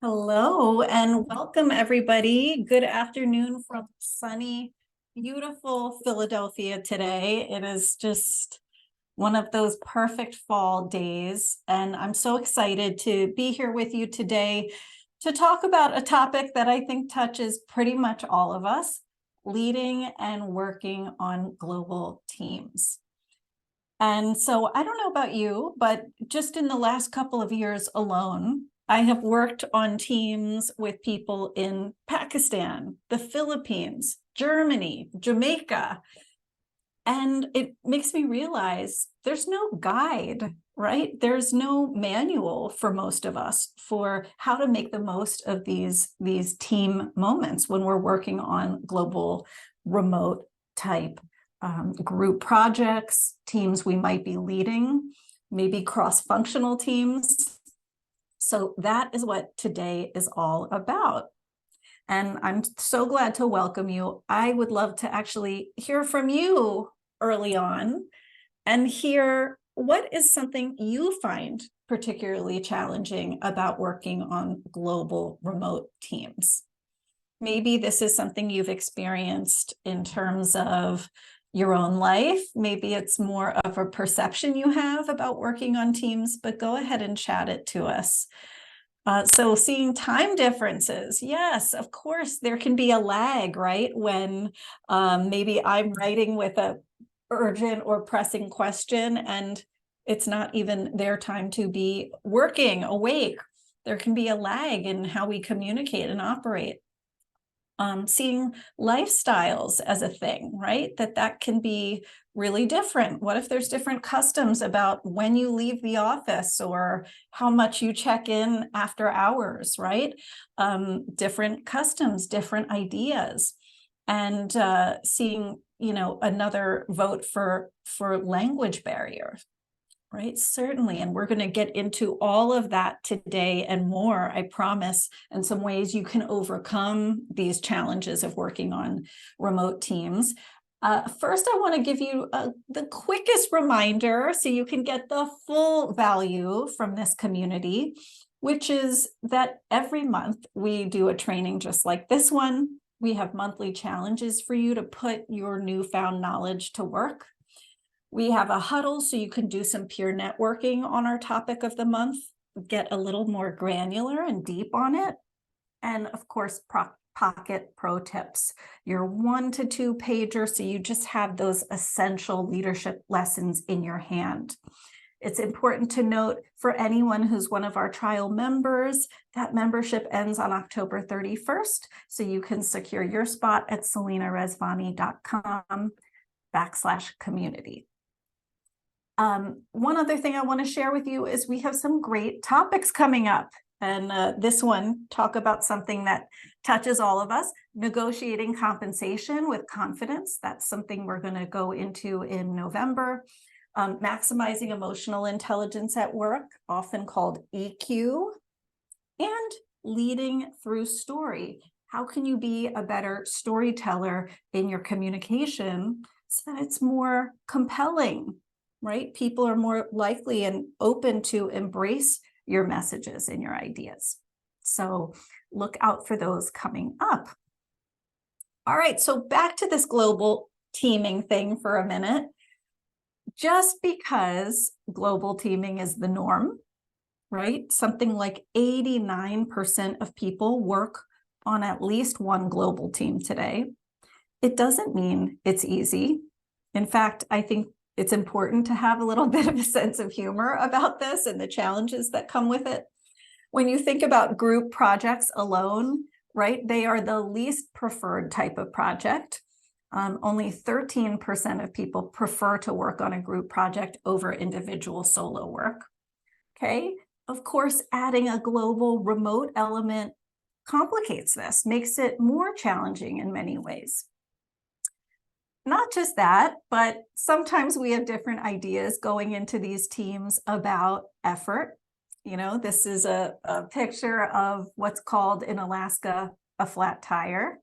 Hello and welcome, everybody. Good afternoon from sunny, beautiful Philadelphia today. It is just one of those perfect fall days, and I'm so excited to be here with you today to talk about a topic that I think touches pretty much all of us: leading and working on global teams. And so I don't know about you, but just in the last couple of years alone, I have worked on teams with people in Pakistan, the Philippines, Germany, Jamaica. And it makes me realize there's no guide, right? There's no manual for most of us for how to make the most of these team moments when we're working on global remote type group projects, teams we might be leading, maybe cross-functional teams. So that is what today is all about. And I'm so glad to welcome you. I would love to actually hear from you early on and hear what is something you find particularly challenging about working on global remote teams. Maybe this is something you've experienced in terms of your own life. Maybe it's more of a perception you have about working on teams, but go ahead and chat it to us. So seeing time differences, yes, of course, there can be a lag, right? When maybe I'm writing with a urgent or pressing question and it's not even their time to be working, awake. There can be a lag in how we communicate and operate. Seeing lifestyles as a thing, right? That can be really different. What if there's different customs about when you leave the office or how much you check in after hours, right? Different customs, different ideas. And seeing, another vote for language barriers. Right, certainly. And we're going to get into all of that today and more, I promise, and some ways you can overcome these challenges of working on remote teams. First, I want to give you the quickest reminder so you can get the full value from this community, which is that every month we do a training just like this one. We have monthly challenges for you to put your newfound knowledge to work. We have a huddle so you can do some peer networking on our topic of the month, get a little more granular and deep on it. And of course, pocket pro tips, your 1 to 2 pager, so you just have those essential leadership lessons in your hand. It's important to note for anyone who's one of our trial members, that membership ends on October 31st. So you can secure your spot at selinarezvani.com/community. One other thing I want to share with you is we have some great topics coming up. And this one, talk about something that touches all of us: negotiating compensation with confidence. That's something we're going to go into in November. Maximizing emotional intelligence at work, often called EQ. And leading through story. How can you be a better storyteller in your communication so that it's more compelling? Right? People are more likely and open to embrace your messages and your ideas. So look out for those coming up. All right, so back to this global teaming thing for a minute. Just because global teaming is the norm, right? Something like 89% of people work on at least one global team today. It doesn't mean it's easy. In fact, I think it's important to have a little bit of a sense of humor about this and the challenges that come with it. When you think about group projects alone, right, they are the least preferred type of project. Only 13% of people prefer to work on a group project over individual solo work. Okay, of course, adding a global remote element complicates this, makes it more challenging in many ways. Not just that, but sometimes we have different ideas going into these teams about effort. This is a picture of what's called in Alaska a flat tire.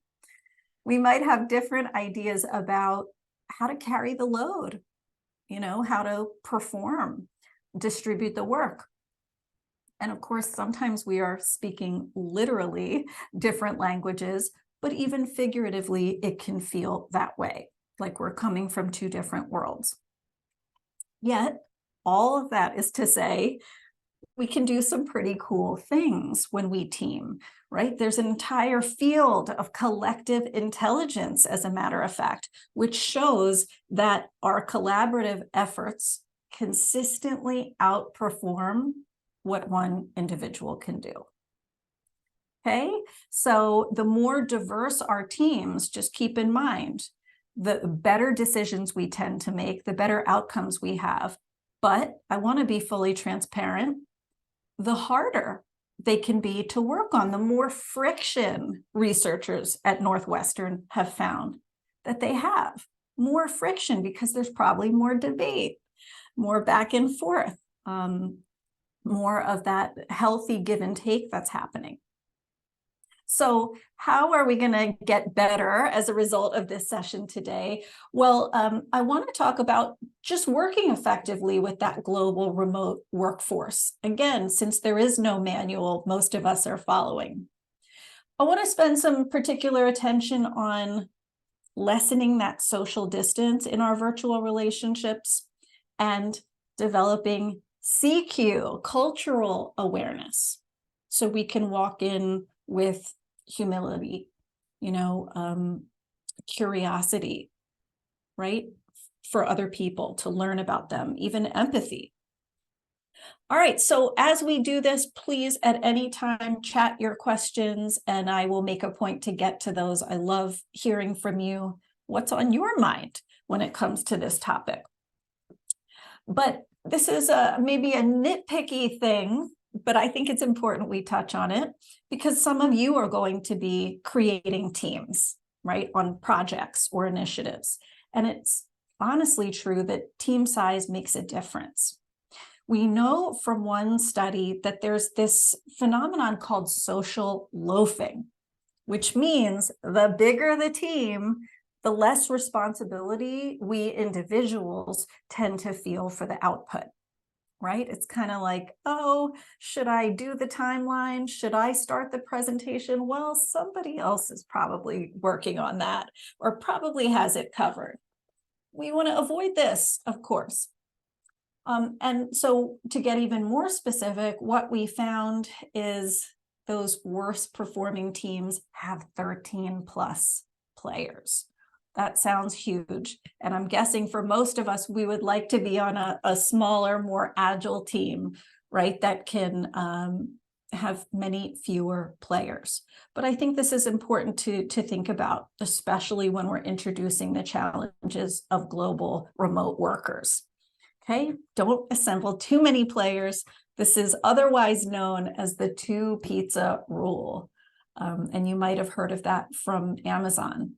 We might have different ideas about how to carry the load, how to perform, distribute the work. And of course, sometimes we are speaking literally different languages, but even figuratively, it can feel that way, like we're coming from two different worlds. Yet, all of that is to say, we can do some pretty cool things when we team, right? There's an entire field of collective intelligence, as a matter of fact, which shows that our collaborative efforts consistently outperform what one individual can do. Okay, so the more diverse our teams, just keep in mind, the better decisions we tend to make, the better outcomes we have. But I want to be fully transparent. The harder they can be to work on, the more friction researchers at Northwestern have found that they have. More friction because there's probably more debate, more back and forth, more of that healthy give and take that's happening. So how are we going to get better as a result of this session today? Well, I want to talk about just working effectively with that global remote workforce. Again, since there is no manual, most of us are following. I want to spend some particular attention on lessening that social distance in our virtual relationships and developing CQ, cultural awareness, so we can walk in with humility, curiosity, right? For other people, to learn about them, even empathy. All right, so as we do this, please at any time chat your questions and I will make a point to get to those. I love hearing from you. What's on your mind when it comes to this topic? But this is maybe a nitpicky thing, but I think it's important we touch on it because some of you are going to be creating teams, right, on projects or initiatives. And it's honestly true that team size makes a difference. We know from one study that there's this phenomenon called social loafing, which means the bigger the team, the less responsibility we individuals tend to feel for the output. Right? It's kind of like, oh, should I do the timeline? Should I start the presentation? Well, somebody else is probably working on that or probably has it covered. We want to avoid this, of course. And so to get even more specific, what we found is those worst performing teams have 13 plus players. That sounds huge. And I'm guessing for most of us, we would like to be on a smaller, more agile team, right? That can have many fewer players. But I think this is important to think about, especially when we're introducing the challenges of global remote workers. Okay, don't assemble too many players. This is otherwise known as the 2 pizza rule. And you might have heard of that from Amazon.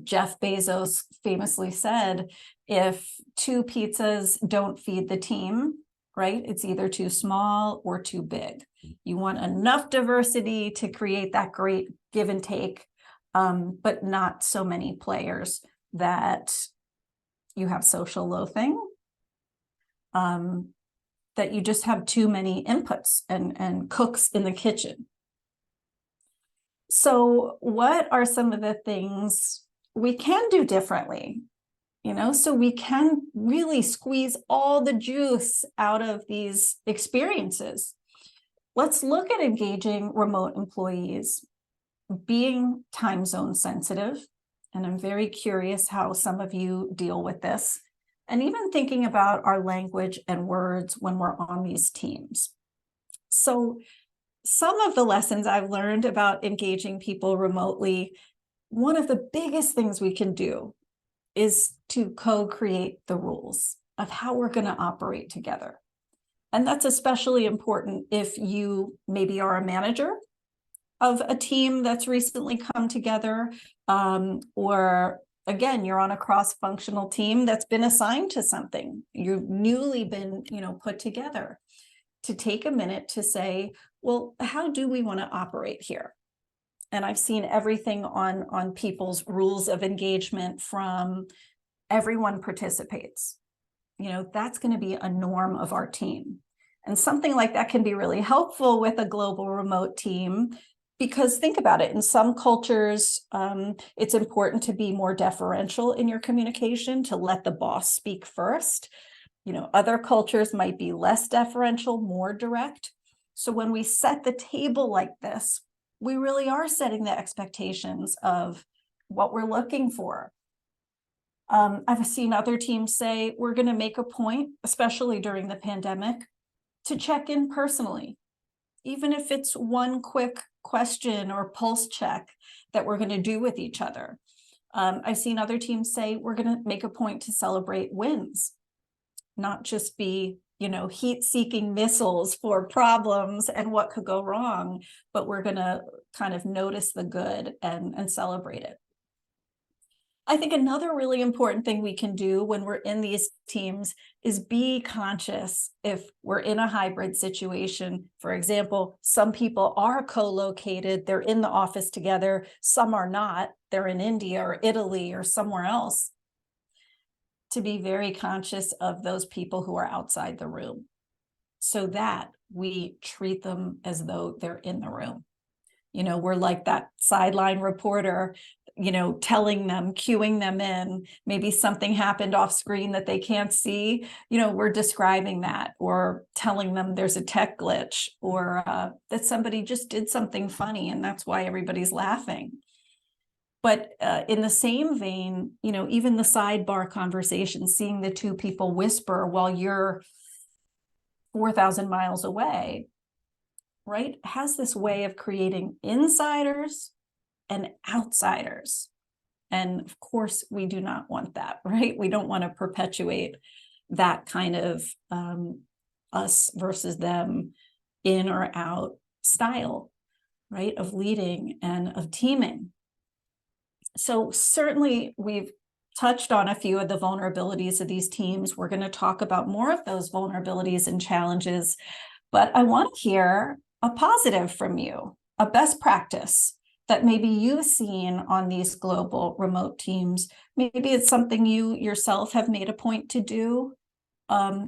Jeff Bezos famously said, if 2 pizzas don't feed the team, right, it's either too small or too big. You want enough diversity to create that great give and take, but not so many players that you have social loafing, that you just have too many inputs and cooks in the kitchen. So what are some of the things we can do differently? So we can really squeeze all the juice out of these experiences. Let's look at engaging remote employees, being time zone sensitive. And I'm very curious how some of you deal with this. And even thinking about our language and words when we're on these teams. So some of the lessons I've learned about engaging people remotely, one of the biggest things we can do is to co-create the rules of how we're going to operate together. And that's especially important if you maybe are a manager of a team that's recently come together, or again, you're on a cross-functional team that's been assigned to something. You've newly been, put together, to take a minute to say, well, how do we want to operate here? And I've seen everything on people's rules of engagement from everyone participates. That's going to be a norm of our team. And something like that can be really helpful with a global remote team, because think about it, in some cultures, it's important to be more deferential in your communication, to let the boss speak first. Other cultures might be less deferential, more direct. So when we set the table like this, we really are setting the expectations of what we're looking for. I've seen other teams say, we're going to make a point, especially during the pandemic, to check in personally, even if it's one quick question or pulse check that we're going to do with each other. I've seen other teams say, we're going to make a point to celebrate wins, not just be, heat-seeking missiles for problems and what could go wrong, but we're going to kind of notice the good and celebrate it. I think another really important thing we can do when we're in these teams is be conscious if we're in a hybrid situation. For example, some people are co-located, they're in the office together, some are not, they're in India or Italy or somewhere else. To be very conscious of those people who are outside the room, so that we treat them as though they're in the room. We're like that sideline reporter, telling them, cueing them in. Maybe something happened off screen that they can't see. We're describing that, or telling them there's a tech glitch, or that somebody just did something funny and that's why everybody's laughing. But in the same vein, even the sidebar conversation, seeing the two people whisper while you're 4,000 miles away, right, has this way of creating insiders and outsiders. And of course, we do not want that, right? We don't want to perpetuate that kind of us versus them, in or out style, right, of leading and of teaming. So certainly we've touched on a few of the vulnerabilities of these teams. We're going to talk about more of those vulnerabilities and challenges, but I want to hear a positive from you, a best practice that maybe you've seen on these global remote teams. Maybe it's something you yourself have made a point to do.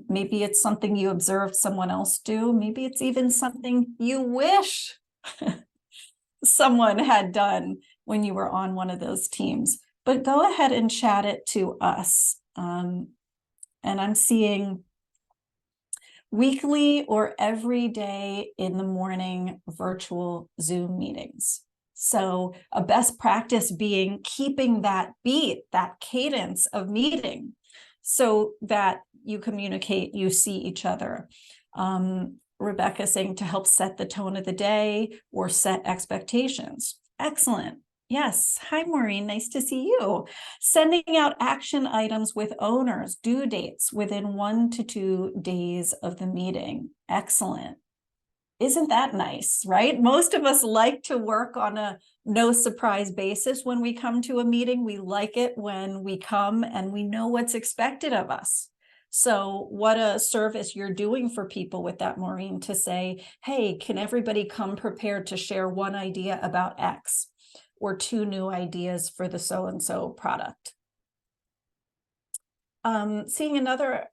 Maybe it's something you observed someone else do. Maybe it's even something you wish someone had done when you were on one of those teams. But go ahead and chat it to us. And I'm seeing weekly or every day in the morning virtual Zoom meetings. So a best practice being keeping that beat, that cadence of meeting, so that you communicate, you see each other. Rebecca saying to help set the tone of the day or set expectations. Excellent. Yes. Hi, Maureen. Nice to see you. Sending out action items with owners, due dates within 1 to 2 days of the meeting. Excellent. Isn't that nice, right? Most of us like to work on a no surprise basis when we come to a meeting. We like it when we come and we know what's expected of us. So what a service you're doing for people with that, Maureen, to say, hey, can everybody come prepared to share one idea about X or 2 new ideas for the so-and-so product? Seeing another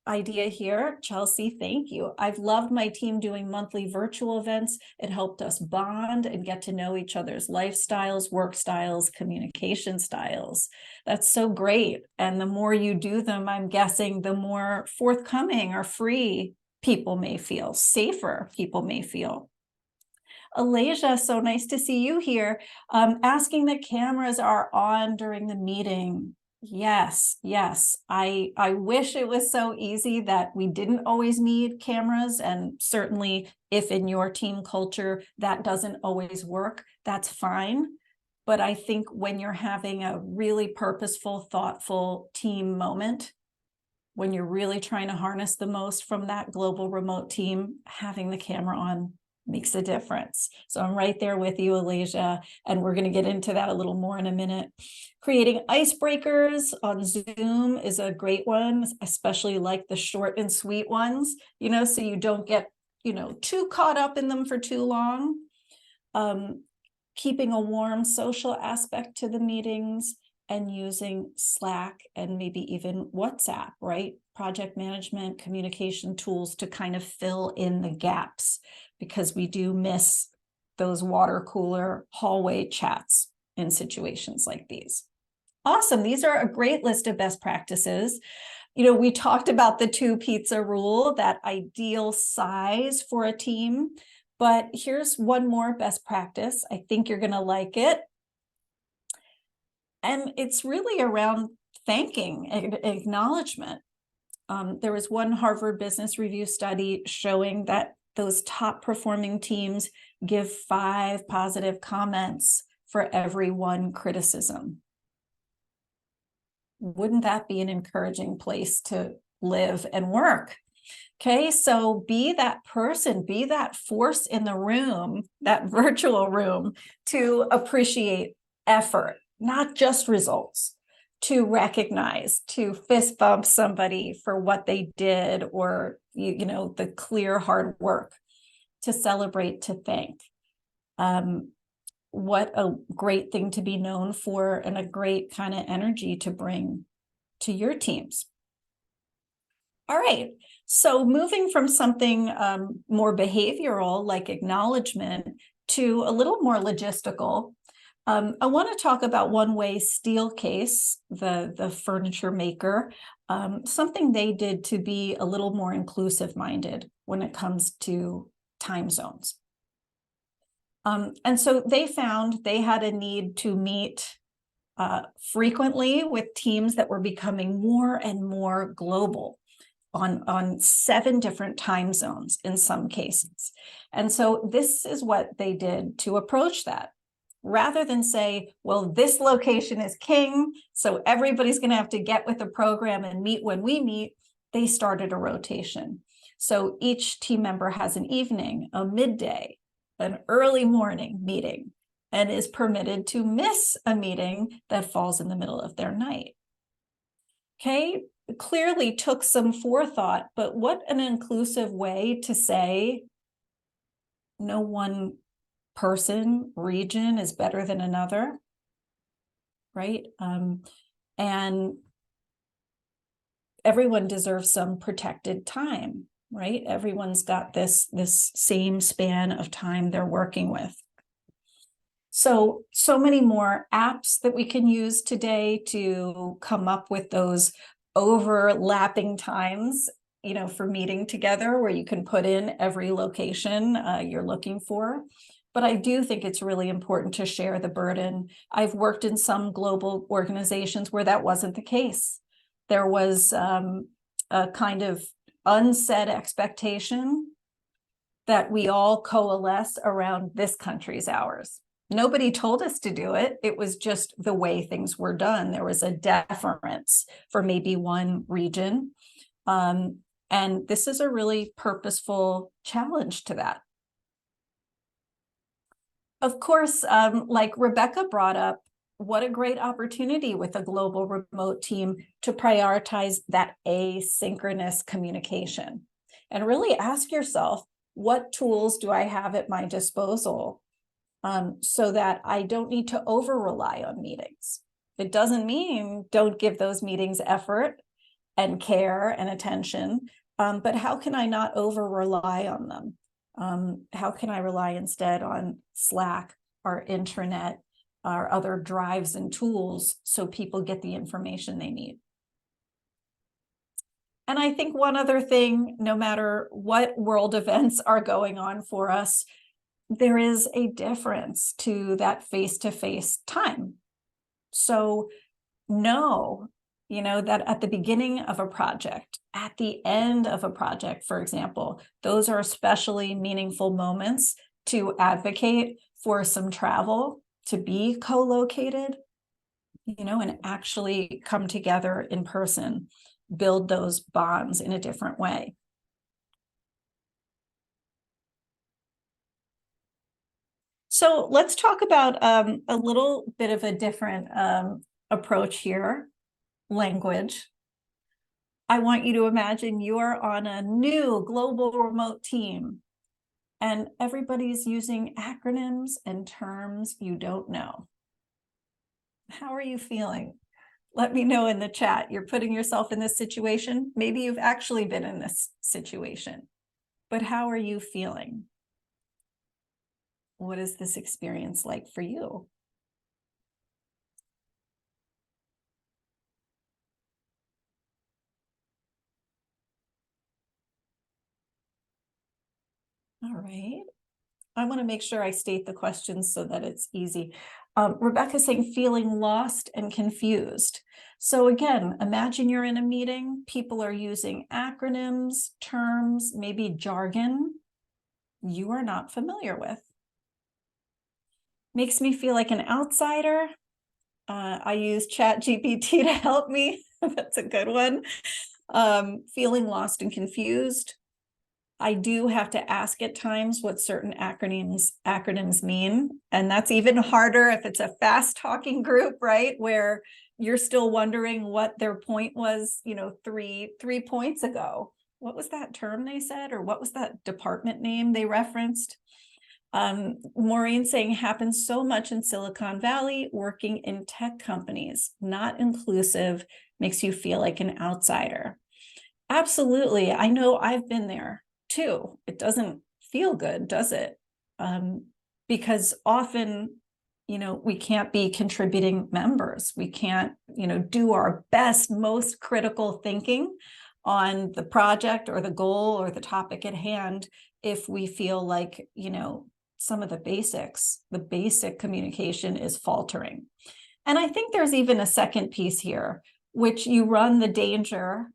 idea here, Chelsea, thank you. I've loved my team doing monthly virtual events. It helped us bond and get to know each other's lifestyles, work styles, communication styles. That's so great. And the more you do them, I'm guessing the more forthcoming or free people may feel, safer people may feel. Alasia, so nice to see you here. Asking that cameras are on during the meeting. Yes, yes. I wish it was so easy that we didn't always need cameras. And certainly if in your team culture that doesn't always work, that's fine. But I think when you're having a really purposeful, thoughtful team moment, when you're really trying to harness the most from that global remote team, having the camera on makes a difference. So I'm right there with you, Alasia, and we're going to get into that a little more in a minute. Creating icebreakers on Zoom is a great one, especially like the short and sweet ones, so you don't get, too caught up in them for too long. Keeping a warm social aspect to the meetings, and using Slack and maybe even WhatsApp, right? Project management, communication tools to kind of fill in the gaps, because we do miss those water cooler hallway chats in situations like these. Awesome. These are a great list of best practices. We talked about the 2 pizza rule, that ideal size for a team, but here's one more best practice. I think you're going to like it. And it's really around thanking, acknowledgement. There was one Harvard Business Review study showing that those top performing teams give 5 positive comments for every 1 criticism. Wouldn't that be an encouraging place to live and work? Okay, so be that person, be that force in the room, that virtual room, to appreciate effort, not just results, to recognize, to fist bump somebody for what they did, or the clear hard work, to celebrate, to thank. What a great thing to be known for, and a great kind of energy to bring to your teams. All right, so moving from something more behavioral like acknowledgement to a little more logistical, I want to talk about One Way Steelcase, the furniture maker, something they did to be a little more inclusive minded when it comes to time zones. And so they found they had a need to meet frequently with teams that were becoming more and more global, on 7 different time zones in some cases. And so this is what they did to approach that. Rather than say, well, this location is king, so everybody's going to have to get with the program and meet when we meet, they started a rotation. So each team member has an evening, a midday, an early morning meeting, and is permitted to miss a meeting that falls in the middle of their night. Okay, clearly took some forethought, but what an inclusive way to say no one person, region is better than another, right? And everyone deserves some protected time, right? Everyone's got this same span of time they're working with. So many more apps that we can use today to come up with those overlapping times, for meeting together, where you can put in every location you're looking for. But I do think it's really important to share the burden. I've worked in some global organizations where that wasn't the case. There was a kind of unsaid expectation that we all coalesce around this country's hours. Nobody told us to do it. It was just the way things were done. There was a deference for maybe one region. And this is a really purposeful challenge to that. Of course, like Rebecca brought up, what a great opportunity with a global remote team to prioritize that asynchronous communication. And really ask yourself, what tools do I have at my disposal so that I don't need to over-rely on meetings? It doesn't mean don't give those meetings effort and care and attention, but how can I not over-rely on them? How can I rely instead on Slack, our intranet, our other drives and tools so people get the information they need? And I think one other thing, no matter what world events are going on for us, there is a difference to that face-to-face time. So know, that at the beginning of a project, at the end of a project, for example, those are especially meaningful moments to advocate for some travel, to be co-located, and actually come together in person, build those bonds in a different way. So let's talk about a little bit of a different approach here, language. I want you to imagine you're on a new global remote team and everybody's using acronyms and terms you don't know. How are you feeling? Let me know in the chat. You're putting yourself in this situation. Maybe you've actually been in this situation, but how are you feeling? What is this experience like for you? All right. I want to make sure I state the questions so that it's easy. Rebecca's saying feeling lost and confused. So again, imagine you're in a meeting, people are using acronyms, terms, maybe jargon you are not familiar with. Makes me feel like an outsider. I use ChatGPT to help me. That's a good one. Feeling lost and confused. I do have to ask at times what certain acronyms mean. And that's even harder if it's a fast talking group, right? Where you're still wondering what their point was, three points ago. What was that term they said? Or what was that department name they referenced? Maureen saying happens so much in Silicon Valley, working in tech companies, not inclusive, makes you feel like an outsider. Absolutely. I know I've been there too. It doesn't feel good, does it? Because often, we can't be contributing members. We can't, do our best, most critical thinking on the project or the goal or the topic at hand if we feel like, some of the basic communication is faltering. And I think there's even a second piece here, which you run the danger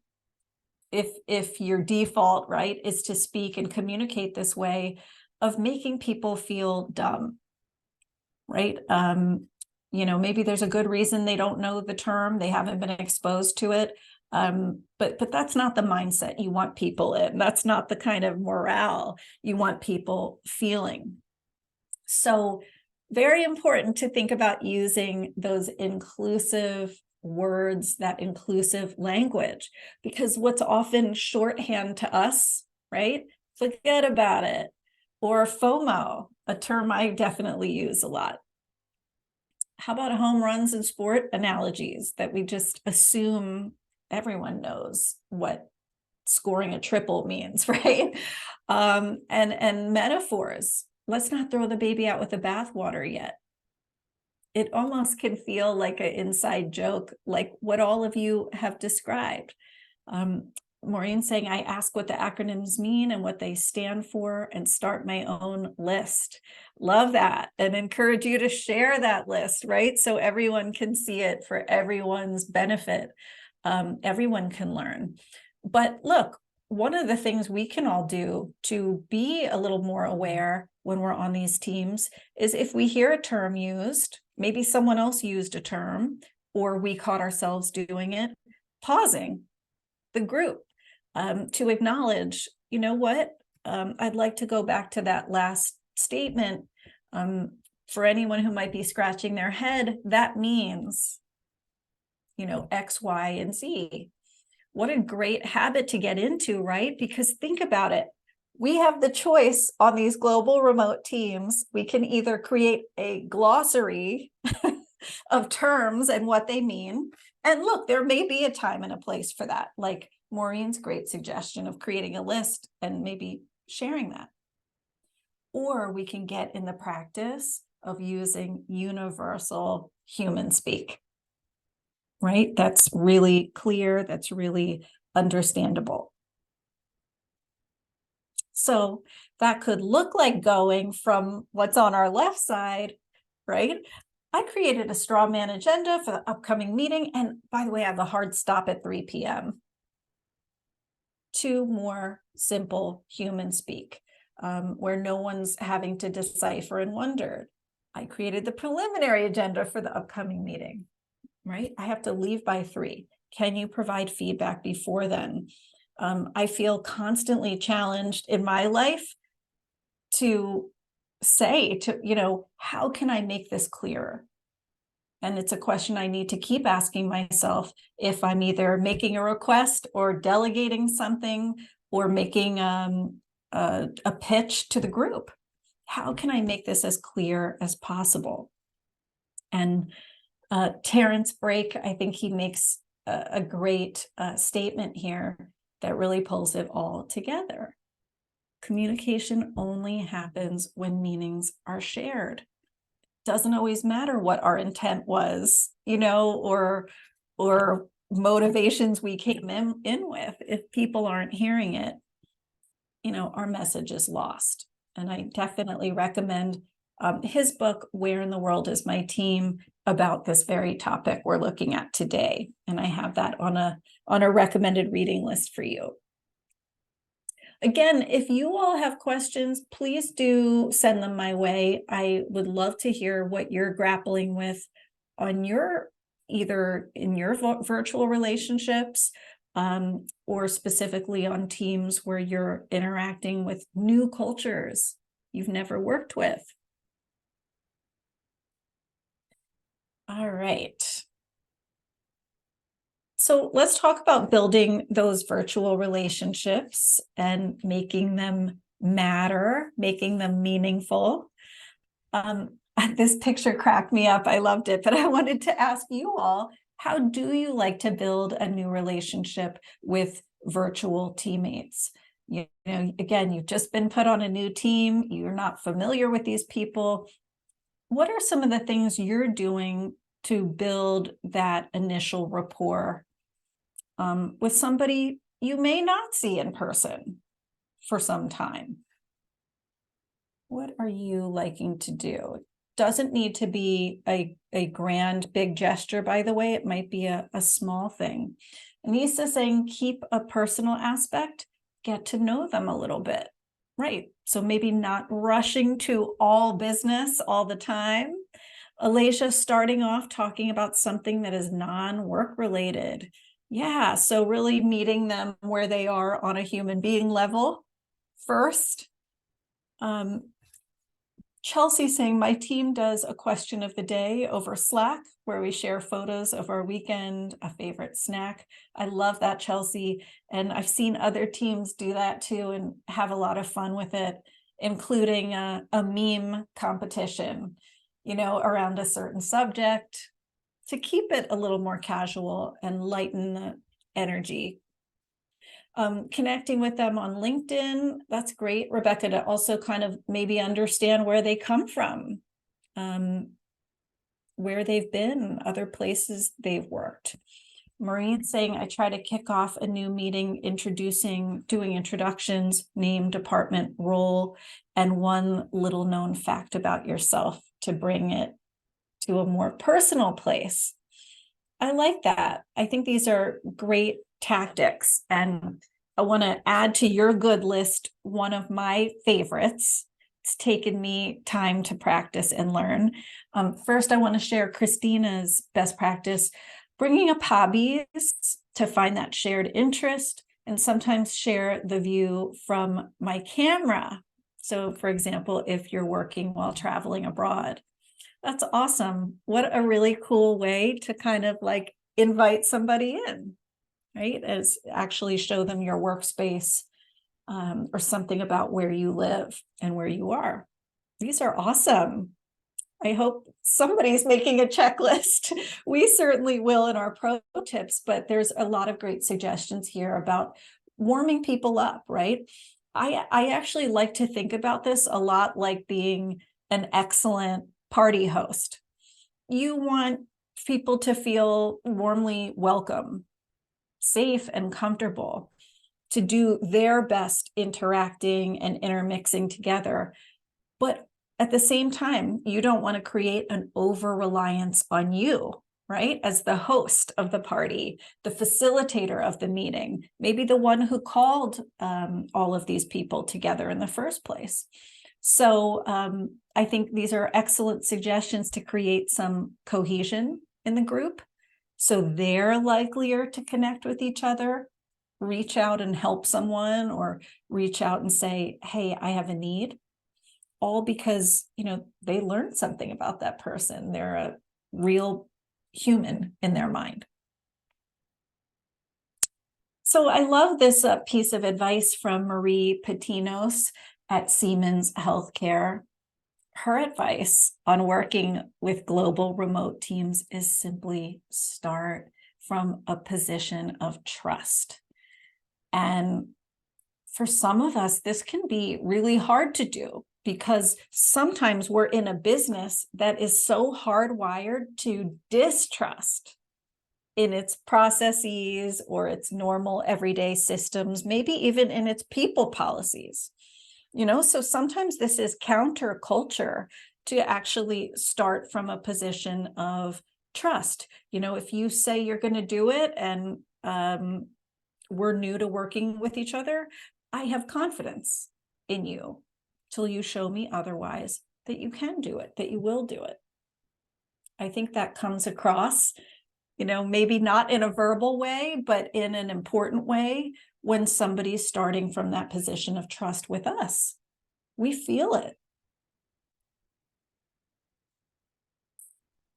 if your default, right, is to speak and communicate this way, of making people feel dumb, right? Maybe there's a good reason they don't know the term, they haven't been exposed to it. But that's not the mindset you want people in. That's not the kind of morale you want people feeling. So very important to think about using those inclusive words, that inclusive language, because what's often shorthand to us, right? Forget about it. Or FOMO, a term I definitely use a lot. How about home runs and sport analogies that we just assume everyone knows what scoring a triple means, right? And metaphors. Let's not throw the baby out with the bathwater yet. It almost can feel like an inside joke, like what all of you have described. Maureen saying, I ask what the acronyms mean and what they stand for and start my own list. Love that, and encourage you to share that list, right? So everyone can see it for everyone's benefit. Everyone can learn. But look, one of the things we can all do to be a little more aware when we're on these teams is if we hear a term used, maybe someone else used a term, or we caught ourselves doing it, pausing the group to acknowledge, you know what, I'd like to go back to that last statement. For anyone who might be scratching their head, that means, X, Y, and Z. What a great habit to get into, right? Because think about it. We have the choice on these global remote teams. We can either create a glossary of terms and what they mean. And look, there may be a time and a place for that. Like Maureen's great suggestion of creating a list and maybe sharing that. Or we can get in the practice of using universal human speak. Right? That's really clear. That's really understandable. So that could look like going from what's on our left side, right? I created a straw man agenda for the upcoming meeting. And by the way, I have a hard stop at 3 p.m. to more simple human speak, where no one's having to decipher and wonder. I created the preliminary agenda for the upcoming meeting. Right? I have to leave by 3. Can you provide feedback before then? I feel constantly challenged in my life to say how can I make this clearer? And it's a question I need to keep asking myself if I'm either making a request or delegating something or making a pitch to the group. How can I make this as clear as possible? And Terrence Brake, I think he makes a great statement here that really pulls it all together. Communication only happens when meanings are shared. Doesn't always matter what our intent was, or motivations we came in with. If people aren't hearing it, our message is lost. And I definitely recommend his book, Where in the World is My Team, about this very topic we're looking at today. And I have that on a recommended reading list for you. Again, if you all have questions, please do send them my way. I would love to hear what you're grappling with on either in your virtual relationships, or specifically on teams where you're interacting with new cultures you've never worked with. All right. So let's talk about building those virtual relationships and making them matter, making them meaningful. This picture cracked me up. I loved it, but I wanted to ask you all, how do you like to build a new relationship with virtual teammates? Again, you've just been put on a new team. You're not familiar with these people. What are some of the things you're doing to build that initial rapport with somebody you may not see in person for some time? What are you liking to do? Doesn't need to be a grand, big gesture, by the way. It might be a small thing. Anissa saying, keep a personal aspect, get to know them a little bit. Right. So maybe not rushing to all business all the time. Alacia starting off talking about something that is non-work related. Yeah. So really meeting them where they are on a human being level first. Chelsea saying, my team does a question of the day over Slack where we share photos of our weekend, a favorite snack. I love that, Chelsea. And I've seen other teams do that too and have a lot of fun with it, including a meme competition, around a certain subject to keep it a little more casual and lighten the energy. Connecting with them on LinkedIn, that's great, Rebecca, to also kind of maybe understand where they come from, where they've been, other places they've worked. Maureen saying, I try to kick off a new meeting doing introductions, name, department, role, and one little known fact about yourself to bring it to a more personal place. I like that. I think these are great tactics. And I want to add to your good list one of my favorites. It's taken me time to practice and learn. First, I want to share Christina's best practice, bringing up hobbies to find that shared interest and sometimes share the view from my camera. So, for example, if you're working while traveling abroad. That's awesome. What a really cool way to kind of like invite somebody in, right? As actually show them your workspace, or something about where you live and where you are. These are awesome. I hope somebody's making a checklist. We certainly will in our pro tips, but there's a lot of great suggestions here about warming people up, right? I actually like to think about this a lot like being an excellent party host. You want people to feel warmly welcome, safe and comfortable, to do their best interacting and intermixing together. But at the same time, you don't want to create an over-reliance on you, right? As the host of the party, the facilitator of the meeting, maybe the one who called all of these people together in the first place. So I think these are excellent suggestions to create some cohesion in the group. So they're likelier to connect with each other, reach out and help someone, or reach out and say, hey, I have a need. All because, they learned something about that person. They're a real human in their mind. So I love this piece of advice from Marie Patinos at Siemens Healthcare. her advice on working with global remote teams is simply start from a position of trust. And for some of us, this can be really hard to do because sometimes we're in a business that is so hardwired to distrust in its processes or its normal everyday systems, maybe even in its people policies. So sometimes this is counterculture to actually start from a position of trust. If you say you're going to do it and we're new to working with each other, I have confidence in you till you show me otherwise that you can do it, that you will do it. I think that comes across, maybe not in a verbal way, but in an important way when somebody's starting from that position of trust with us. We feel it.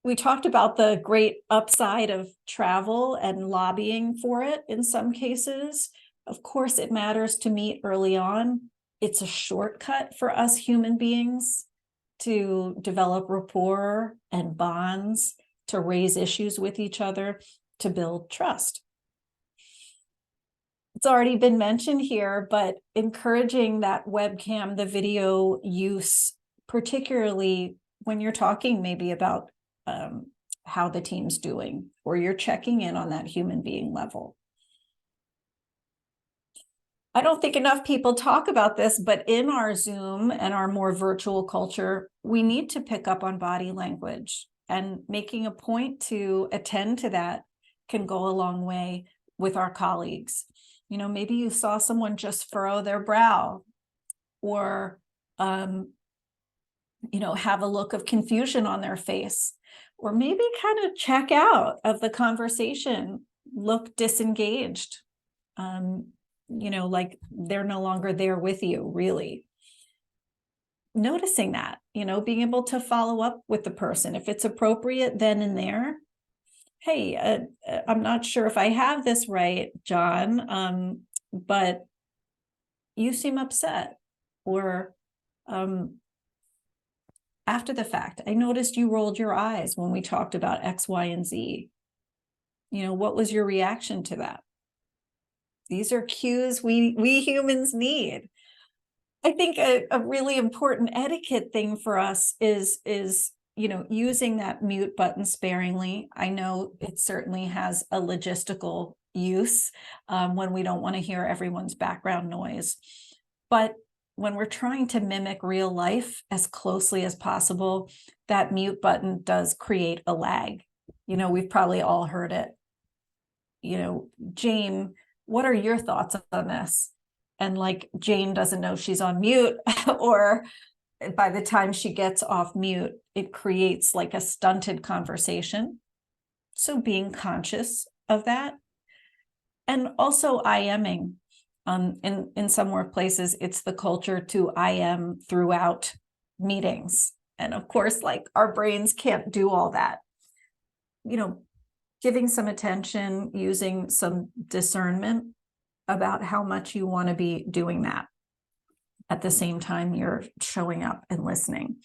We talked about the great upside of travel and lobbying for it in some cases. Of course, it matters to meet early on. It's a shortcut for us human beings to develop rapport and bonds, to raise issues with each other, to build trust. It's already been mentioned here, but encouraging that webcam, the video use, particularly when you're talking maybe about how the team's doing, or you're checking in on that human being level. I don't think enough people talk about this, but in our Zoom and our more virtual culture, we need to pick up on body language, and making a point to attend to that can go a long way with our colleagues. Maybe you saw someone just furrow their brow, or, have a look of confusion on their face, or maybe kind of check out of the conversation, look disengaged, like they're no longer there with you, really. Noticing that, being able to follow up with the person if it's appropriate then and there. Hey, I'm not sure if I have this right, John, but you seem upset. Or after the fact, I noticed you rolled your eyes when we talked about X, Y, and Z. What was your reaction to that? These are cues we humans need. I think a really important etiquette thing for us is using that mute button sparingly. I know it certainly has a logistical use when we don't want to hear everyone's background noise. But when we're trying to mimic real life as closely as possible, that mute button does create a lag. We've probably all heard it. Jane, what are your thoughts on this? And like Jane doesn't know she's on mute, or by the time she gets off mute, it creates like a stunted conversation. So being conscious of that. And also IMing. In some workplaces, it's the culture to IM throughout meetings. And of course, like our brains can't do all that. Giving some attention, using some discernment about how much you want to be doing that at the same time you're showing up and listening.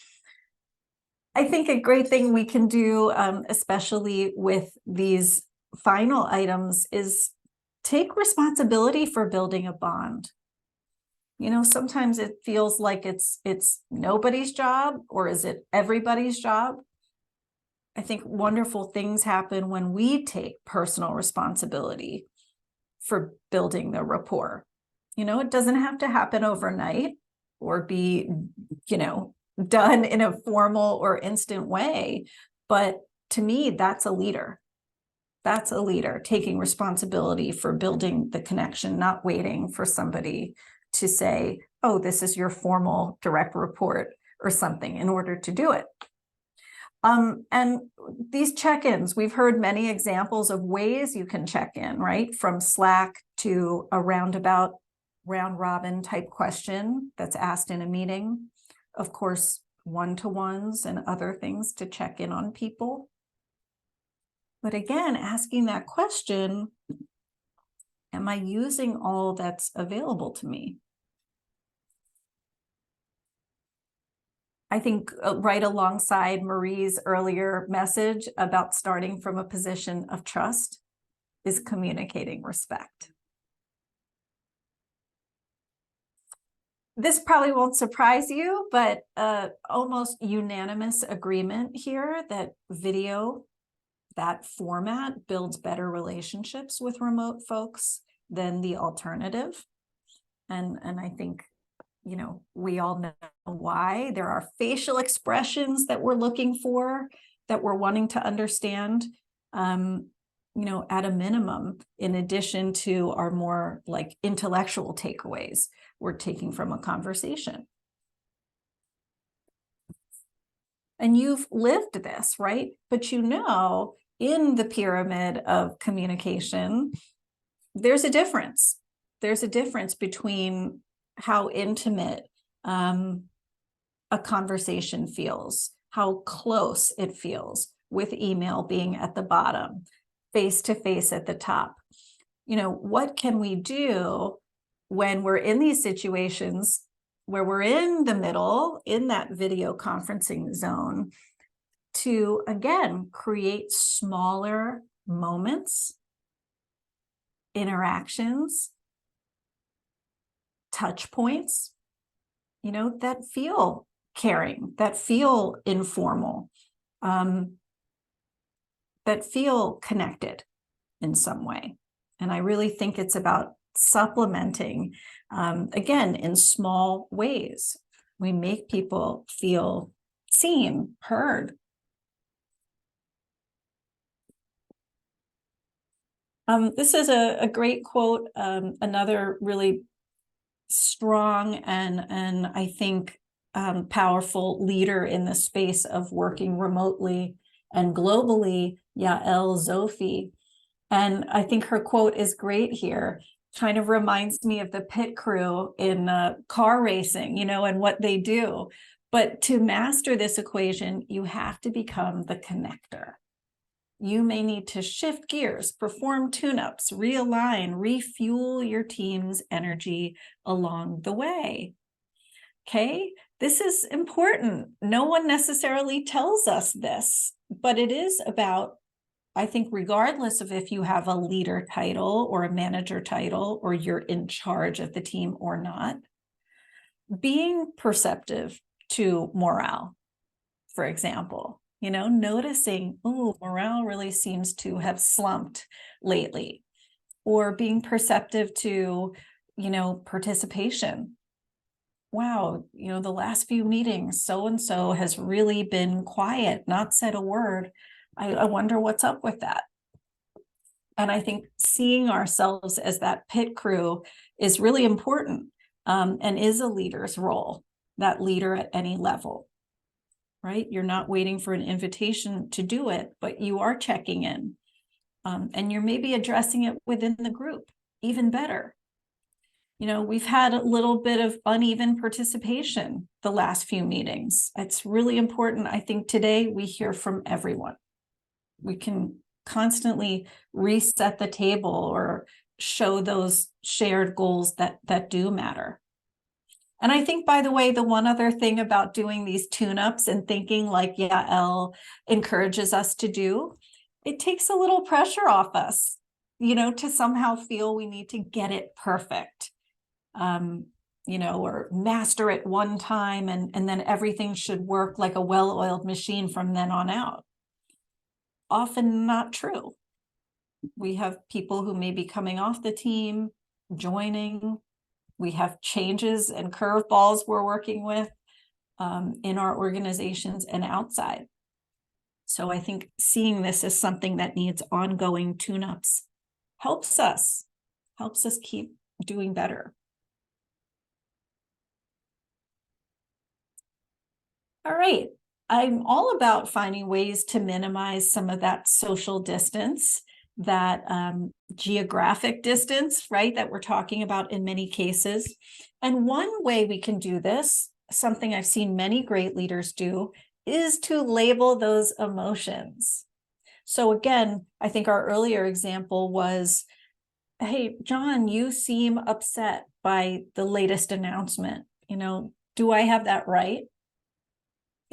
I think a great thing we can do, especially with these final items, is take responsibility for building a bond. Sometimes it feels like it's nobody's job, or is it everybody's job? I think wonderful things happen when we take personal responsibility for building the rapport. It doesn't have to happen overnight or be, done in a formal or instant way. But to me, that's a leader. That's a leader taking responsibility for building the connection, not waiting for somebody to say, oh, this is your formal direct report or something in order to do it. And these check-ins, we've heard many examples of ways you can check in, right? From Slack to a roundabout, round robin type question that's asked in a meeting. Of course, one-to-ones and other things to check in on people. But again, asking that question, am I using all that's available to me? I think right alongside Marie's earlier message about starting from a position of trust is communicating respect. This probably won't surprise you, but almost unanimous agreement here that video, that format, builds better relationships with remote folks than the alternative. And I think, you know, we all know why. There are facial expressions that we're looking for, that we're wanting to understand, you know, at a minimum, in addition to our more like intellectual takeaways we're taking from a conversation. And you've lived this, right? But you know, in the pyramid of communication, there's a difference. There's a difference between how intimate a conversation feels, how close it feels, with email being at the bottom, face-to-face at the top. You know, what can we do when we're in these situations where we're in the middle, in that video conferencing zone, to, again, create smaller moments, interactions, touch points, you know, that feel caring, that feel informal, that feel connected in some way. And I really think it's about supplementing, again, in small ways. We make people feel seen, heard. This is a great quote, another really strong and I think powerful leader in the space of working remotely and globally, Yael Zofi. And I think her quote is great here. Kind of reminds me of the pit crew in car racing, you know, and what they do. But to master this equation, you have to become the connector. You may need to shift gears, perform tune-ups, realign, refuel your team's energy along the way. Okay, this is important. No one necessarily tells us this, but it is about, I think, regardless of if you have a leader title or a manager title, or you're in charge of the team or not, being perceptive to morale, for example, you know, noticing, oh, morale really seems to have slumped lately, or being perceptive to, you know, participation. Wow, you know, the last few meetings, so-and-so has really been quiet, not said a word. I wonder what's up with that. And I think seeing ourselves as that pit crew is really important, and is a leader's role, that leader at any level, right? You're not waiting for an invitation to do it, but you are checking in, and you're maybe addressing it within the group, even better. You know, we've had a little bit of uneven participation the last few meetings. It's really important. I think today we hear from everyone. We can constantly reset the table or show those shared goals that do matter. And I think, by the way, the one other thing about doing these tune-ups and thinking like Yael encourages us to do, it takes a little pressure off us, you know, to somehow feel we need to get it perfect, you know, or master it one time and then everything should work like a well-oiled machine from then on out. Often not true. We have people who may be coming off the team, joining. We have changes and curveballs we're working with in our organizations and outside. So I think seeing this as something that needs ongoing tune-ups helps us keep doing better. All right. I'm all about finding ways to minimize some of that social distance, that geographic distance, right, that we're talking about in many cases. And one way we can do this, something I've seen many great leaders do, is to label those emotions. So again, I think our earlier example was, hey, John, you seem upset by the latest announcement. You know, do I have that right?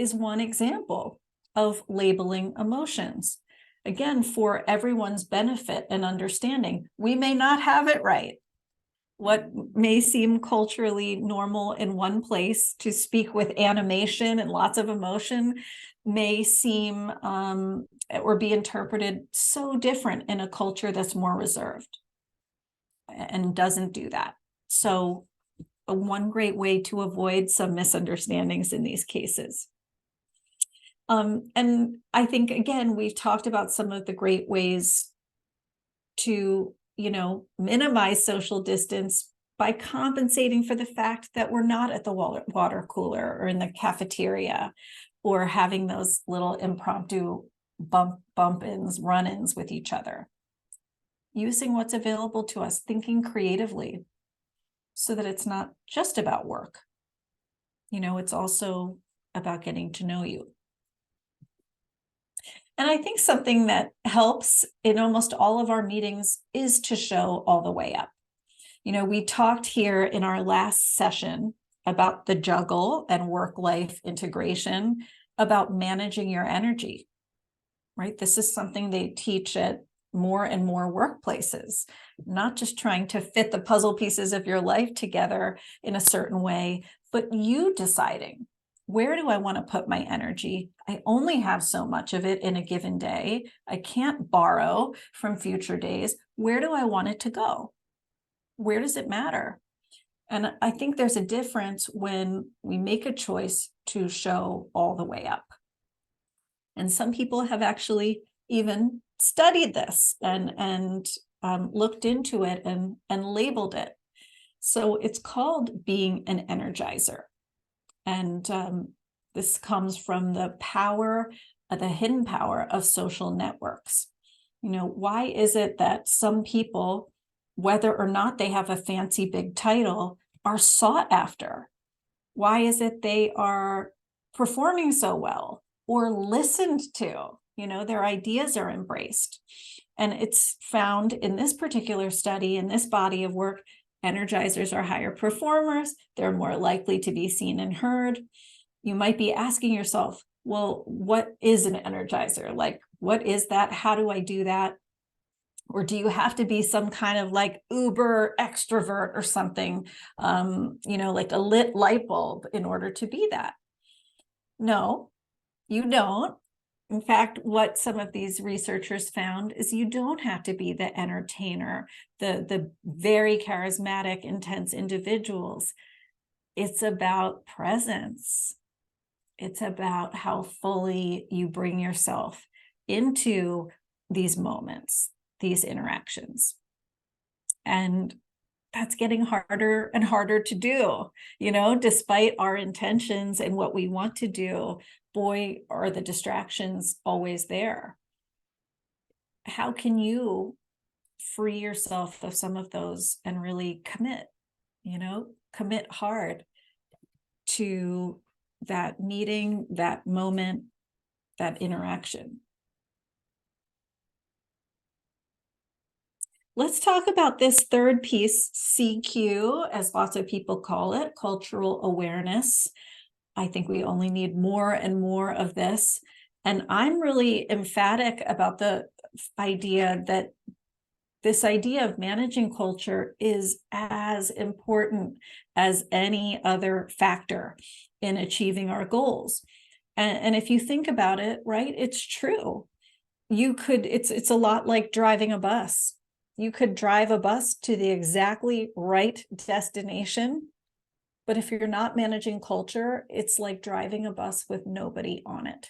is one example of labeling emotions. Again, for everyone's benefit and understanding, we may not have it right. What may seem culturally normal in one place to speak with animation and lots of emotion may seem or be interpreted so different in a culture that's more reserved and doesn't do that. So one great way to avoid some misunderstandings in these cases. And I think, again, we've talked about some of the great ways to, minimize social distance by compensating for the fact that we're not at the water cooler or in the cafeteria, or having those little impromptu bump-ins, run-ins with each other. Using what's available to us, thinking creatively, so that it's not just about work. It's also about getting to know you. And I think something that helps in almost all of our meetings is to show all the way up. We talked here in our last session about the juggle and work-life integration, about managing your energy, right? This is something they teach at more and more workplaces, not just trying to fit the puzzle pieces of your life together in a certain way, but you deciding, where do I want to put my energy? I only have so much of it in a given day. I can't borrow from future days. Where do I want it to go? Where does it matter? And I think there's a difference when we make a choice to show all the way up. And some people have actually even studied this and looked into it and labeled it. So it's called being an energizer. And this comes from the power, the hidden power of social networks. Why is it that some people, whether or not they have a fancy big title, are sought after? Why is it they are performing so well or listened to? Their ideas are embraced. And it's found in this particular study, in this body of work, energizers are higher performers. They're more likely to be seen and heard. You might be asking yourself, well, what is an energizer? Like, what is that? How do I do that? Or do you have to be some kind of like uber extrovert or something, like a lit light bulb in order to be that? No, you don't. In fact, what some of these researchers found is you don't have to be the entertainer, the very charismatic, intense individuals. It's about presence. It's about how fully you bring yourself into these moments, these interactions. And that's getting harder and harder to do, despite our intentions and what we want to do. Boy, are the distractions always there. How can you free yourself of some of those and really commit hard to that meeting, that moment, that interaction? Let's talk about this third piece, CQ, as lots of people call it, cultural awareness. I think we only need more and more of this. And I'm really emphatic about the idea that this idea of managing culture is as important as any other factor in achieving our goals. And if you think about it, right, it's true. It's a lot like driving a bus. You could drive a bus to the exactly right destination, but if you're not managing culture, it's like driving a bus with nobody on it.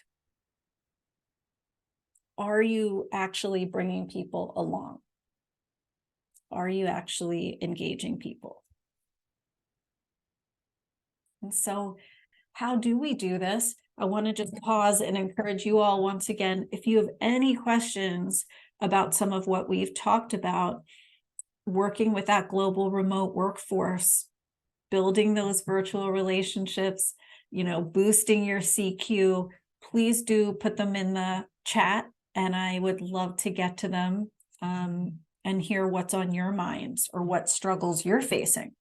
Are you actually bringing people along? Are you actually engaging people? And so how do we do this? I want to just pause and encourage you all once again, if you have any questions about some of what we've talked about, working with that global remote workforce, building those virtual relationships, boosting your CQ, please do put them in the chat, and I would love to get to them and hear what's on your minds or what struggles you're facing.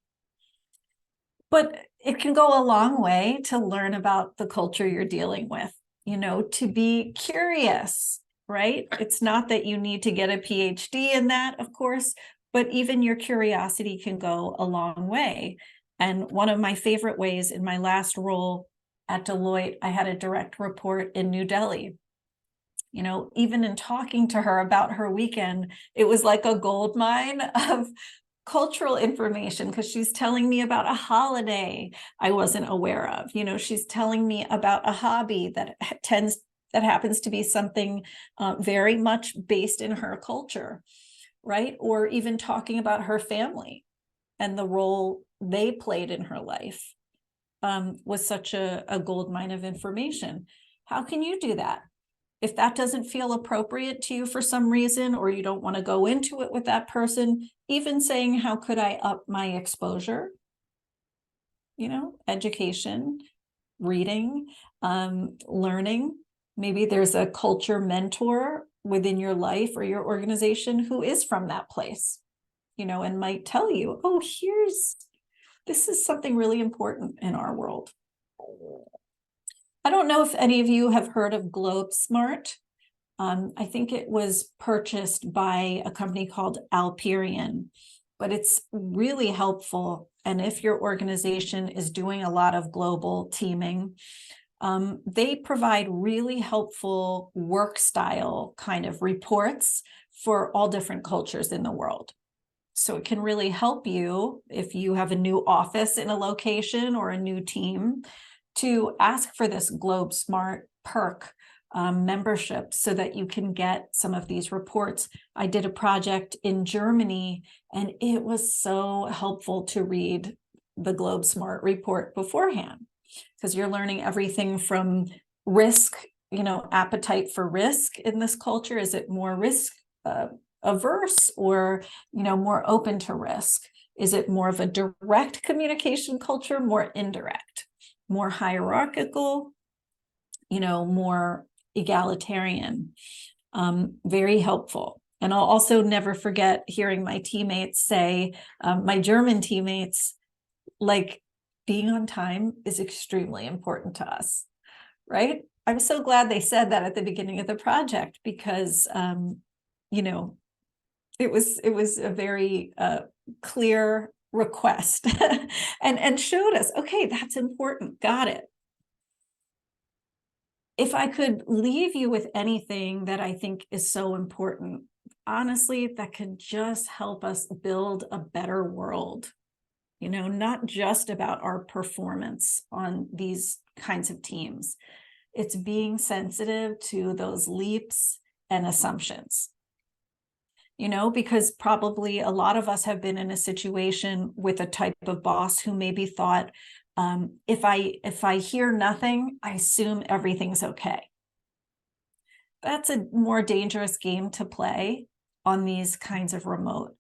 But it can go a long way to learn about the culture you're dealing with, to be curious, right? It's not that you need to get a PhD in that, of course, but even your curiosity can go a long way. And one of my favorite ways, in my last role at Deloitte, I had a direct report in New Delhi. Even in talking to her about her weekend, it was like a gold mine of cultural information, because she's telling me about a holiday I wasn't aware of. She's telling me about a hobby that happens to be something very much based in her culture, right? Or even talking about her family and the role they played in her life, was such a gold mine of information. How can you do that? If that doesn't feel appropriate to you for some reason, or you don't want to go into it with that person, even saying, how could I up my exposure? Education, reading, learning. Maybe there's a culture mentor within your life or your organization who is from that place, and might tell you, oh, this is something really important in our world. I don't know if any of you have heard of GlobeSmart. I think it was purchased by a company called Alperion, but it's really helpful. And if your organization is doing a lot of global teaming, they provide really helpful work style kind of reports for all different cultures in the world. So it can really help you if you have a new office in a location or a new team to ask for this GlobeSmart perk membership so that you can get some of these reports. I did a project in Germany, and it was so helpful to read the GlobeSmart report beforehand, because you're learning everything from risk, appetite for risk in this culture. Is it more risk averse, or more open to risk? Is it more of a direct communication culture, more indirect, more hierarchical, more egalitarian? Very helpful. And I'll also never forget hearing my teammates say, my German teammates, like, being on time is extremely important to us, right? I'm so glad they said that at the beginning of the project, because it was a very clear request and showed us, okay, that's important. Got it. If I could leave you with anything that I think is so important, honestly, that could just help us build a better world, not just about our performance on these kinds of teams. It's being sensitive to those leaps and assumptions, because probably a lot of us have been in a situation with a type of boss who maybe thought, if I hear nothing, I assume everything's okay. That's a more dangerous game to play on these kinds of remote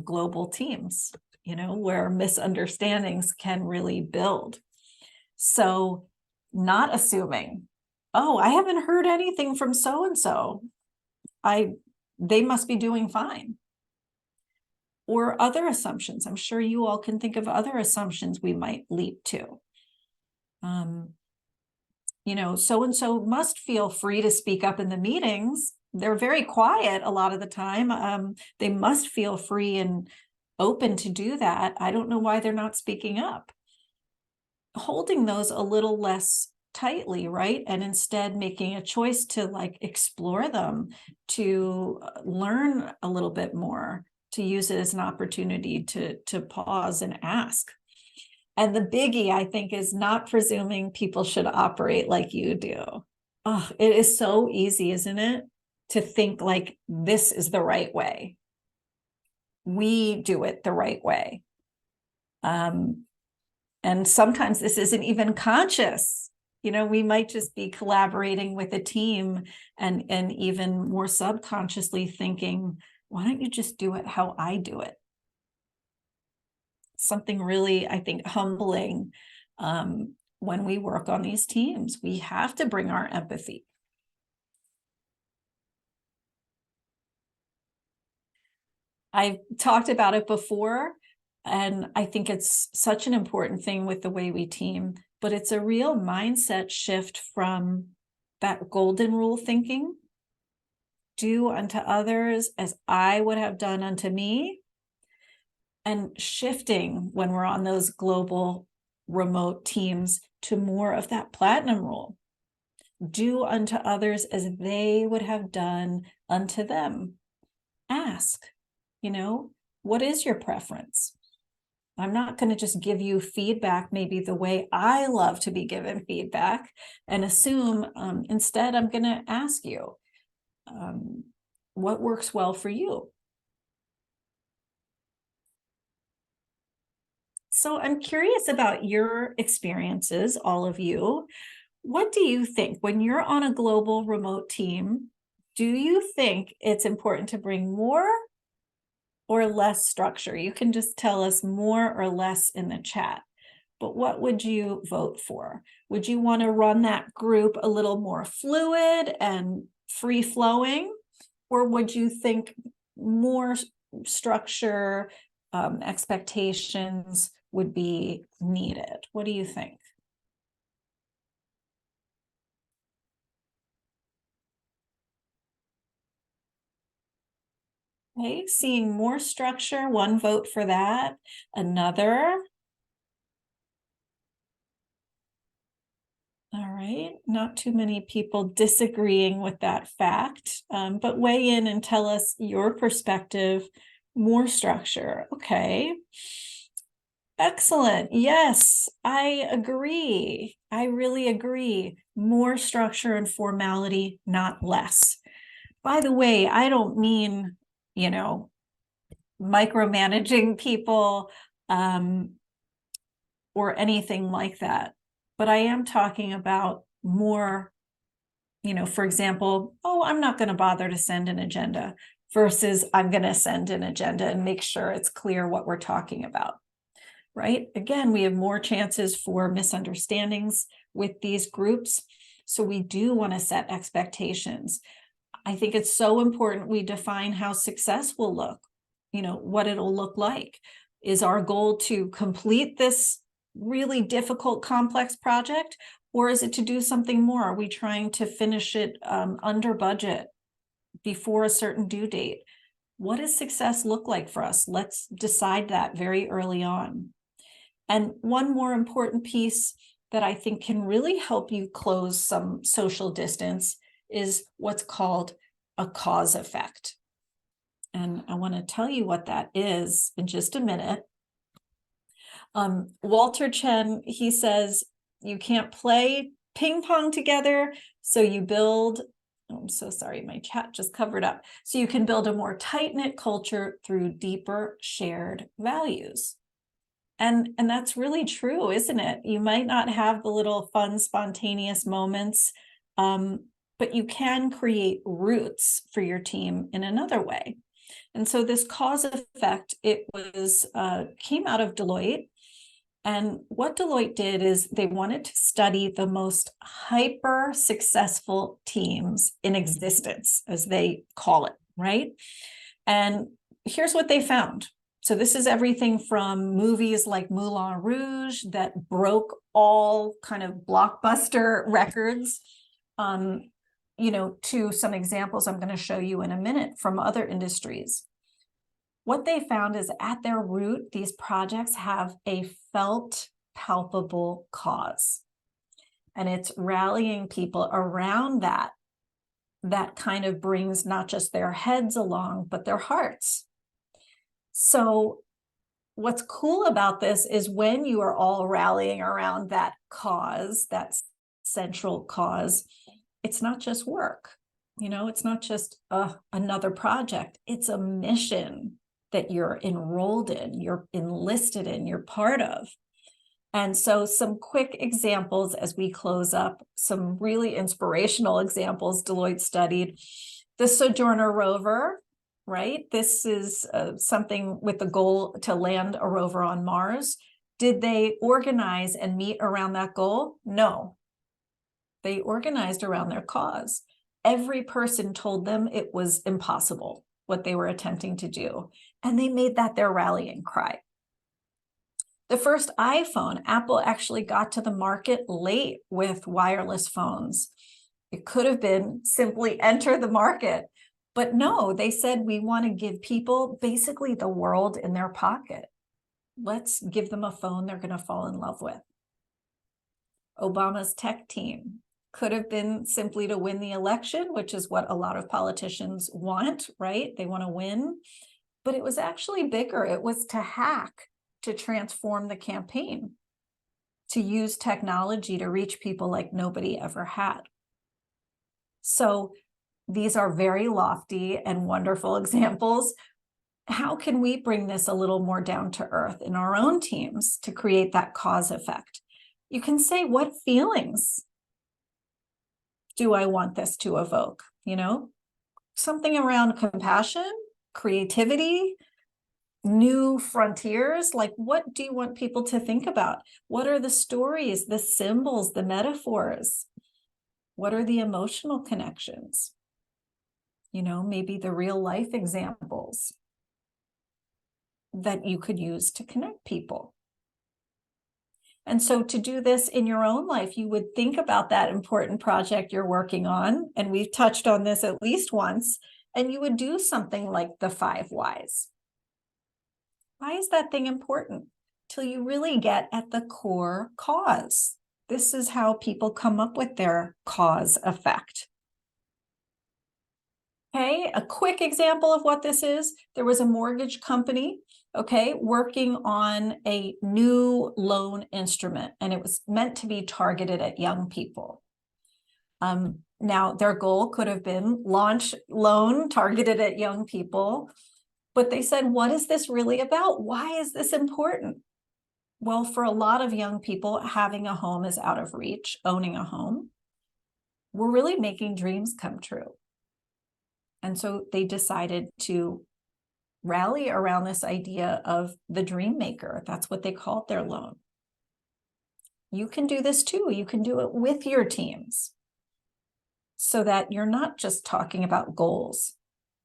global teams, where misunderstandings can really build. So not assuming, oh, I haven't heard anything from so-and-so, they must be doing fine. Or other assumptions. I'm sure you all can think of other assumptions we might leap to. So-and-so must feel free to speak up in the meetings. They're very quiet a lot of the time. They must feel free and open to do that. I don't know why they're not speaking up. Holding those a little less tightly, right? And instead making a choice to explore them, to learn a little bit more, to use it as an opportunity to pause and ask. And the biggie, I think, is not presuming people should operate like you do. Oh, it is so easy, isn't it? To think like this is the right way. We do it the right way. And sometimes this isn't even conscious. We might just be collaborating with a team and even more subconsciously thinking, why don't you just do it how I do it? Something really, I think, humbling when we work on these teams. We have to bring our empathy. I've talked about it before. And I think it's such an important thing with the way we team, but it's a real mindset shift from that golden rule thinking, do unto others as I would have done unto me, and shifting when we're on those global remote teams to more of that platinum rule. Do unto others as they would have done unto them. Ask, what is your preference? I'm not going to just give you feedback, maybe the way I love to be given feedback, and assume. Instead, I'm going to ask you, what works well for you? So I'm curious about your experiences, all of you. What do you think when you're on a global remote team? Do you think it's important to bring more or less structure? You can just tell us more or less in the chat. But what would you vote for? Would you want to run that group a little more fluid and free flowing? Or would you think more structure, expectations would be needed? What do you think? Okay, seeing more structure, one vote for that. Another. All right, not too many people disagreeing with that fact, but weigh in and tell us your perspective. More structure. Okay. Excellent. Yes, I agree. I really agree. More structure and formality, not less. By the way, I don't mean, micromanaging people or anything like that. But I am talking about more, for example, I'm not going to bother to send an agenda versus I'm going to send an agenda and make sure it's clear what we're talking about, right? Again, we have more chances for misunderstandings with these groups. So we do want to set expectations. I think it's so important we define how success will look, what it'll look like. Is our goal to complete this really difficult, complex project, or is it to do something more? Are we trying to finish it under budget before a certain due date? What does success look like for us? Let's decide that very early on. And one more important piece that I think can really help you close some social distance is what's called a cause effect. And I want to tell you what that is in just a minute. Walter Chen, he says, you can't play ping pong together, so you build, I'm so sorry, my chat just covered up. So you can build a more tight-knit culture through deeper shared values. And that's really true, isn't it? You might not have the little fun, spontaneous moments, but you can create roots for your team in another way. And so this cause effect, it was came out of Deloitte. And what Deloitte did is they wanted to study the most hyper successful teams in existence, as they call it, right? And here's what they found. So this is everything from movies like Moulin Rouge that broke all kind of blockbuster records, to some examples I'm going to show you in a minute from other industries. What they found is at their root, these projects have a felt, palpable cause. And it's rallying people around that kind of brings not just their heads along, but their hearts. So what's cool about this is when you are all rallying around that cause, that central cause, it's not just work. It's not just another project. It's a mission that you're enrolled in, you're enlisted in, you're part of. And so some quick examples as we close up, some really inspirational examples Deloitte studied. The Sojourner rover, right? This is something with the goal to land a rover on Mars. Did they organize and meet around that goal? No. They organized around their cause. Every person told them it was impossible what they were attempting to do. And they made that their rallying cry. The first iPhone, Apple actually got to the market late with wireless phones. It could have been simply enter the market, but no, they said we want to give people basically the world in their pocket. Let's give them a phone they're going to fall in love with. Obama's tech team could have been simply to win the election, which is what a lot of politicians want, right? They want to win, but it was actually bigger. It was to hack, to transform the campaign, to use technology to reach people like nobody ever had. So these are very lofty and wonderful examples. How can we bring this a little more down to earth in our own teams to create that cause effect? You can say, what feelings do I want this to evoke? Something around compassion, creativity, new frontiers. Like, what do you want people to think about? What are the stories, the symbols, the metaphors? What are the emotional connections? Maybe the real life examples that you could use to connect people. And so to do this in your own life, you would think about that important project you're working on. And we've touched on this at least once, and you would do something like the 5 whys. Why is that thing important? Till you really get at the core cause. This is how people come up with their cause effect. Okay, a quick example of what this is. There was a mortgage company, working on a new loan instrument, and it was meant to be targeted at young people. Now, their goal could have been launch loan targeted at young people, but they said, what is this really about? Why is this important? Well, for a lot of young people, having a home is out of reach, owning a home. We're really making dreams come true. And so they decided to rally around this idea of the dream maker. That's what they called their loan. You can do this too. You can do it with your teams so that you're not just talking about goals.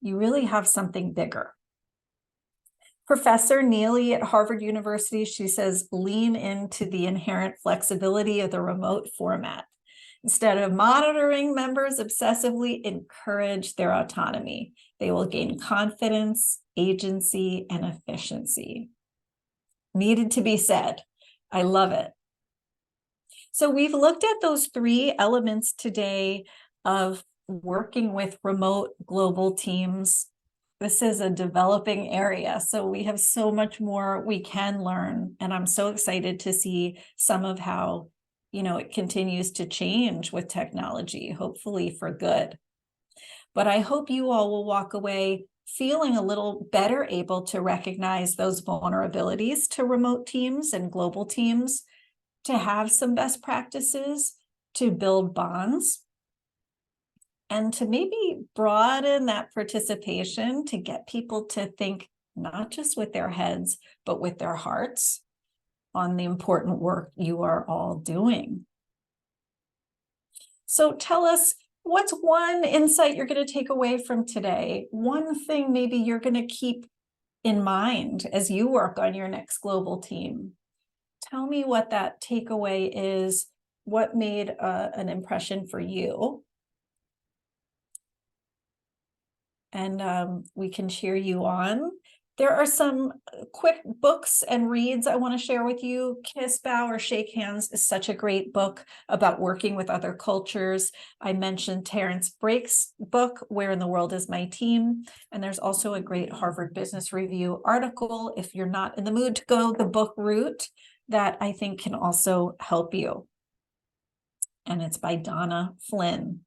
You really have something bigger. Professor Neely at Harvard University, she says, lean into the inherent flexibility of the remote format. Instead of monitoring members obsessively, encourage their autonomy. They will gain confidence, agency, and efficiency. Needed to be said. I love it. So we've looked at those 3 elements today of working with remote global teams. This is a developing area, so we have so much more we can learn. And I'm so excited to see some of how it continues to change with technology, hopefully for good. But I hope you all will walk away feeling a little better able to recognize those vulnerabilities to remote teams and global teams, to have some best practices, to build bonds, and to maybe broaden that participation to get people to think not just with their heads, but with their hearts on the important work you are all doing. So tell us, what's one insight you're going to take away from today? One thing maybe you're going to keep in mind as you work on your next global team. Tell me what that takeaway is, what made an impression for you. And we can cheer you on. There are some quick books and reads I want to share with you. Kiss, Bow, or Shake Hands is such a great book about working with other cultures. I mentioned Terrence Brake's book, Where in the World is My Team? And there's also a great Harvard Business Review article, if you're not in the mood to go the book route, that I think can also help you. And it's by Donna Flynn.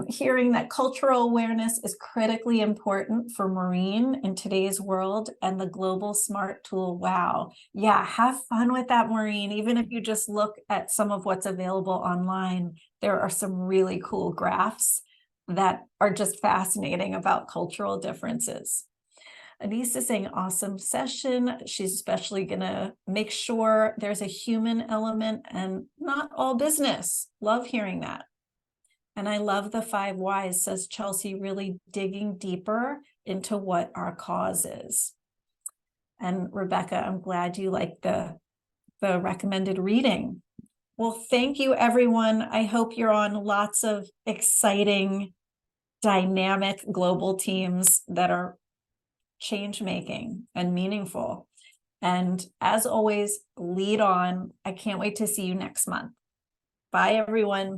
Hearing that cultural awareness is critically important for Maureen in today's world, and the global smart tool. Wow. Yeah, have fun with that, Maureen. Even if you just look at some of what's available online, there are some really cool graphs that are just fascinating about cultural differences. Anise is saying awesome session. She's especially going to make sure there's a human element and not all business. Love hearing that. And I love the 5 whys, says Chelsea, really digging deeper into what our cause is. And Rebecca, I'm glad you like the recommended reading. Well, thank you, everyone. I hope you're on lots of exciting, dynamic global teams that are change making and meaningful. And as always, lead on. I can't wait to see you next month. Bye, everyone.